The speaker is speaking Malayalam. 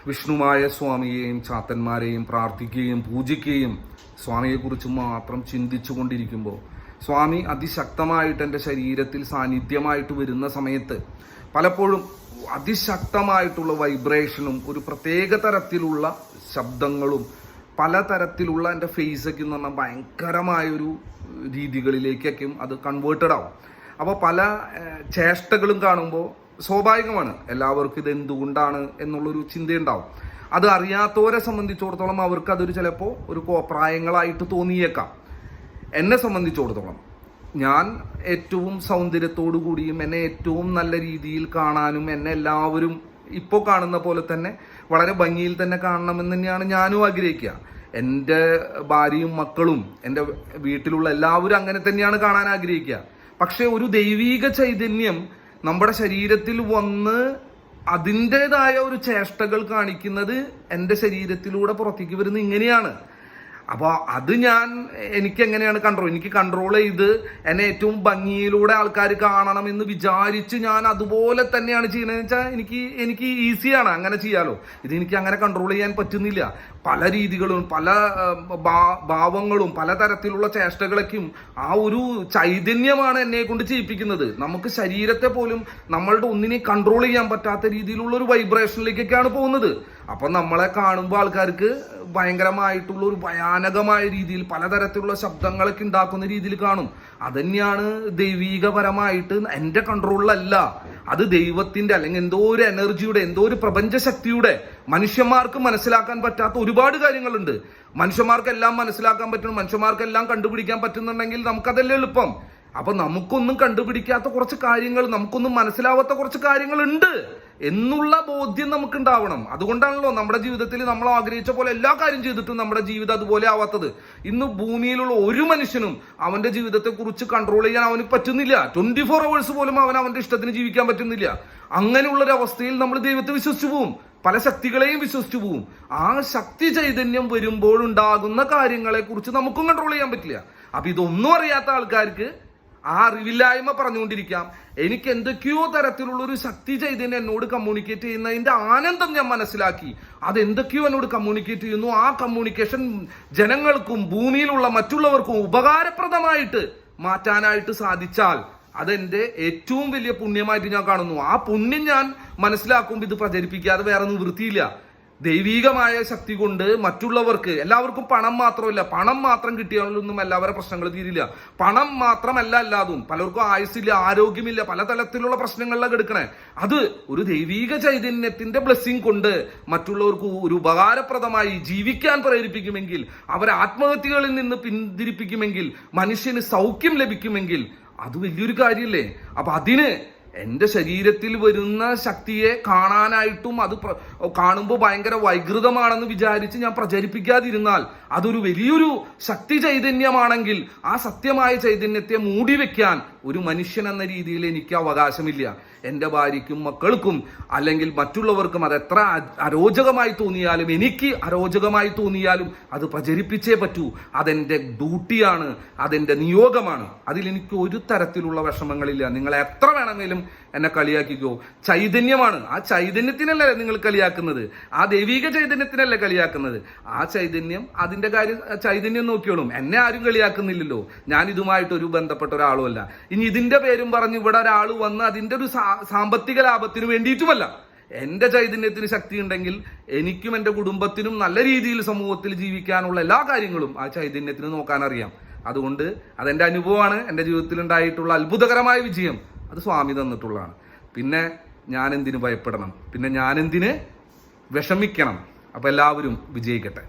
വിഷ്ണുമായ സ്വാമിയെയും ചാത്തന്മാരെയും പ്രാർത്ഥിക്കുകയും പൂജിക്കുകയും സ്വാമിയെക്കുറിച്ച് മാത്രം ചിന്തിച്ചു കൊണ്ടിരിക്കുമ്പോൾ സ്വാമി അതിശക്തമായിട്ട് എൻ്റെ ശരീരത്തിൽ സാന്നിധ്യമായിട്ട് വരുന്ന സമയത്ത് പലപ്പോഴും അതിശക്തമായിട്ടുള്ള വൈബ്രേഷനും ഒരു പ്രത്യേക തരത്തിലുള്ള ശബ്ദങ്ങളും പലതരത്തിലുള്ള എൻ്റെ ഫേസൊക്കെ എന്ന് പറഞ്ഞാൽ ഭയങ്കരമായൊരു രീതികളിലേക്കൊക്കെയും അത് കൺവേർട്ടഡ് ആവും. അപ്പോൾ പല ചേഷ്ടകളും കാണുമ്പോൾ സ്വാഭാവികമാണ് എല്ലാവർക്കും ഇത് എന്തുകൊണ്ടാണ് എന്നുള്ളൊരു ചിന്തയുണ്ടാവും. അത് അറിയാത്തവരെ സംബന്ധിച്ചിടത്തോളം അവർക്ക് അതൊരു ചിലപ്പോൾ ഒരു കോപ്രായങ്ങളായിട്ട് തോന്നിയേക്കാം. എന്നെ സംബന്ധിച്ചിടത്തോളം ഞാൻ ഏറ്റവും സൗന്ദര്യത്തോടു കൂടിയും എന്നെ ഏറ്റവും നല്ല രീതിയിൽ കാണാനും എന്നെ എല്ലാവരും ഇപ്പോൾ കാണുന്ന പോലെ തന്നെ വളരെ ഭംഗിയിൽ തന്നെ കാണണമെന്ന് തന്നെയാണ് ഞാനും ആഗ്രഹിക്കുക. എൻ്റെ ഭാര്യയും മക്കളും എൻ്റെ വീട്ടിലുള്ള എല്ലാവരും അങ്ങനെ തന്നെയാണ് കാണാൻ ആഗ്രഹിക്കുക. പക്ഷെ ഒരു ദൈവീക ചൈതന്യം നമ്മുടെ ശരീരത്തിൽ വന്ന് അതിൻ്റെതായ ഒരു ചേഷ്ടകൾ കാണിക്കുന്നത് എൻ്റെ ശരീരത്തിലൂടെ പുറത്തേക്ക് വരുന്നത് ഇങ്ങനെയാണ്. അപ്പോൾ അത് എനിക്ക് എങ്ങനെയാണ് എനിക്ക് കൺട്രോൾ ചെയ്ത് എന്നെ ഏറ്റവും ഭംഗിയിലൂടെ ആൾക്കാർ കാണണമെന്ന് വിചാരിച്ച് ഞാൻ അതുപോലെ തന്നെയാണ് ചെയ്യണമെന്ന് വെച്ചാൽ എനിക്ക് ഈസിയാണ് അങ്ങനെ ചെയ്യാലോ. ഇതെനിക്ക് അങ്ങനെ കൺട്രോൾ ചെയ്യാൻ പറ്റുന്നില്ല. പല രീതികളും പല ഭാവങ്ങളും പലതരത്തിലുള്ള ചേഷ്ടകളൊക്കെയും ആ ഒരു ചൈതന്യമാണ് എന്നെ കൊണ്ട് ചെയ്യിപ്പിക്കുന്നത്. നമുക്ക് ശരീരത്തെ പോലും നമ്മളുടെ ഒന്നിനെയും കൺട്രോൾ ചെയ്യാൻ പറ്റാത്ത രീതിയിലുള്ള ഒരു വൈബ്രേഷനിലേക്കൊക്കെയാണ് പോകുന്നത്. അപ്പം നമ്മളെ കാണുമ്പോൾ ആൾക്കാർക്ക് ഭയങ്കരമായിട്ടുള്ള ഒരു ഭയാനകമായ രീതിയിൽ പലതരത്തിലുള്ള ശബ്ദങ്ങളൊക്കെ ഉണ്ടാക്കുന്ന രീതിയിൽ കാണും. അതന്നെയാണ് ദൈവീകപരമായിട്ട് എൻ്റെ കൺട്രോളിലല്ല, അത് ദൈവത്തിന്റെ അല്ലെങ്കിൽ എന്തോ ഒരു എനർജിയുടെ എന്തോ ഒരു പ്രപഞ്ചശക്തിയുടെ മനുഷ്യന്മാർക്ക് മനസ്സിലാക്കാൻ പറ്റാത്ത ഒരുപാട് കാര്യങ്ങളുണ്ട്. മനുഷ്യന്മാർക്കെല്ലാം മനസ്സിലാക്കാൻ പറ്റണം, മനുഷ്യന്മാർക്കെല്ലാം കണ്ടുപിടിക്കാൻ പറ്റുന്നുണ്ടെങ്കിൽ നമുക്കതല്ലേ എളുപ്പം. അപ്പൊ നമുക്കൊന്നും കണ്ടുപിടിക്കാത്ത കുറച്ച് കാര്യങ്ങൾ, നമുക്കൊന്നും മനസ്സിലാവാത്ത കുറച്ച് കാര്യങ്ങളുണ്ട് എന്നുള്ള ബോധ്യം നമുക്ക് ഉണ്ടാവണം. അതുകൊണ്ടാണല്ലോ നമ്മുടെ ജീവിതത്തിൽ നമ്മൾ ആഗ്രഹിച്ച പോലെ എല്ലാ കാര്യം ചെയ്തിട്ടും നമ്മുടെ ജീവിതം അതുപോലെ ആവാത്തത്. ഇന്ന് ഭൂമിയിലുള്ള ഒരു മനുഷ്യനും അവന്റെ ജീവിതത്തെ കുറിച്ച് കൺട്രോൾ ചെയ്യാൻ അവന് പറ്റുന്നില്ല. 24 hours പോലും അവന്റെ ഇഷ്ടത്തിന് ജീവിക്കാൻ പറ്റുന്നില്ല. അങ്ങനെയുള്ളൊരു അവസ്ഥയിൽ നമ്മൾ ദൈവത്തെ വിശ്വസിച്ചു പോവും, പല ശക്തികളെയും വിശ്വസിച്ചു പോവും. ആ ശക്തി ചൈതന്യം വരുമ്പോഴുണ്ടാകുന്ന കാര്യങ്ങളെ കുറിച്ച് നമുക്കും കൺട്രോൾ ചെയ്യാൻ പറ്റില്ല. അപ്പൊ ഇതൊന്നും അറിയാത്ത ആൾക്കാർക്ക് ആ അറിവില്ലായ്മ പറഞ്ഞുകൊണ്ടിരിക്കാം. എനിക്ക് എന്തൊക്കെയോ തരത്തിലുള്ള ഒരു ശക്തി ചൈതന്യം എന്നോട് കമ്മ്യൂണിക്കേറ്റ് ചെയ്യുന്നതിന്റെ ആനന്ദം ഞാൻ മനസ്സിലാക്കി. അതെന്തൊക്കെയോ എന്നോട് കമ്മ്യൂണിക്കേറ്റ് ചെയ്യുന്നു. ആ കമ്മ്യൂണിക്കേഷൻ ജനങ്ങൾക്കും ഭൂമിയിലുള്ള മറ്റുള്ളവർക്കും ഉപകാരപ്രദമായിട്ട് മാറ്റാനായിട്ട് സാധിച്ചാൽ അതെന്റെ ഏറ്റവും വലിയ പുണ്യമായിട്ട് ഞാൻ കാണുന്നു. ആ പുണ്യം ഞാൻ മനസ്സിലാക്കുമ്പോൾ ഇത് പ്രചരിപ്പിക്കാതെ വേറെ നിവൃത്തിയില്ല. ദൈവീകമായ ശക്തി കൊണ്ട് മറ്റുള്ളവർക്ക്, എല്ലാവർക്കും പണം മാത്രമല്ല, പണം മാത്രം കിട്ടിയാലൊന്നും എല്ലാവരുടെ പ്രശ്നങ്ങൾ തീരില്ല. പണം മാത്രമല്ല എല്ലാതും, പലർക്കും ആയുസ്സില്ല, ആരോഗ്യമില്ല, പലതരത്തിലുള്ള പ്രശ്നങ്ങളിലൊക്കെ എടുക്കണേ. അത് ഒരു ദൈവീക ചൈതന്യത്തിന്റെ ബ്ലെസ്സിങ് കൊണ്ട് മറ്റുള്ളവർക്ക് ഒരു ഉപകാരപ്രദമായി ജീവിക്കാൻ പ്രേരിപ്പിക്കുമെങ്കിൽ, അവരെ ആത്മഹത്യകളിൽ നിന്ന് പിന്തിരിപ്പിക്കുമെങ്കിൽ, മനുഷ്യന് സൗഖ്യം ലഭിക്കുമെങ്കിൽ അത് വലിയൊരു കാര്യമല്ലേ. അപ്പൊ അതിന് എന്റെ ശരീരത്തിൽ വരുന്ന ശക്തിയെ കാണാനായിട്ടും അത് കാണുമ്പോൾ ഭയങ്കര വൈകൃതമാണെന്ന് വിചാരിച്ച് ഞാൻ പ്രചരിപ്പിക്കാതിരുന്നാൽ അതൊരു വലിയൊരു ശക്തി ചൈതന്യമാണെങ്കിൽ ആ സത്യമായ ചൈതന്യത്തെ മൂടി വെക്കാൻ ഒരു മനുഷ്യൻ എന്ന രീതിയിൽ എനിക്ക് അവകാശമില്ല. എൻ്റെ ഭാര്യയ്ക്കും മക്കൾക്കും അല്ലെങ്കിൽ മറ്റുള്ളവർക്കും അത് എത്ര അരോചകമായി തോന്നിയാലും, എനിക്ക് അരോചകമായി തോന്നിയാലും അത് പ്രചരിപ്പിച്ചേ പറ്റൂ. അതെന്റെ ഡ്യൂട്ടിയാണ്, അതെന്റെ നിയോഗമാണ്. അതിലെനിക്ക് ഒരു തരത്തിലുള്ള വിഷമങ്ങളില്ല. നിങ്ങൾ എത്ര വേണമെങ്കിലും എന്നെ കളിയാക്കിക്കോ. ചൈതന്യമാണ്, ആ ചൈതന്യത്തിനല്ലേ നിങ്ങൾ കളിയാക്കുന്നത്, ആ ദൈവീക ചൈതന്യത്തിനല്ലേ കളിയാക്കുന്നത്. ആ ചൈതന്യം അതിന്റെ കാര്യം ചൈതന്യം നോക്കിയോളും. എന്നെ ആരും കളിയാക്കുന്നില്ലല്ലോ, ഞാൻ ഇതുമായിട്ട് ഒരു ബന്ധപ്പെട്ട ഒരാളുമല്ല. ഇനി ഇതിന്റെ പേരും പറഞ്ഞ് ഇവിടെ ഒരാൾ വന്ന് അതിന്റെ ഒരു സാമ്പത്തിക ലാഭത്തിന് വേണ്ടിയിട്ടുമല്ല. എന്റെ ചൈതന്യത്തിന് ശക്തി ഉണ്ടെങ്കിൽ എനിക്കും എൻ്റെ കുടുംബത്തിനും നല്ല രീതിയിൽ സമൂഹത്തിൽ ജീവിക്കാനുള്ള എല്ലാ കാര്യങ്ങളും ആ ചൈതന്യത്തിന് നോക്കാൻ അറിയാം. അതുകൊണ്ട് അതെന്റെ അനുഭവമാണ്. എൻ്റെ ജീവിതത്തിൽ ഉണ്ടായിട്ടുള്ള അത്ഭുതകരമായ വിജയം അത് സ്വാമി തന്നിട്ടുള്ളതാണ്. പിന്നെ ഞാൻ എന്തിനു ഭയപ്പെടണം, പിന്നെ ഞാൻ എന്തിന് വിഷമിക്കണം. അപ്പൊ എല്ലാവരും വിജയിക്കട്ടെ.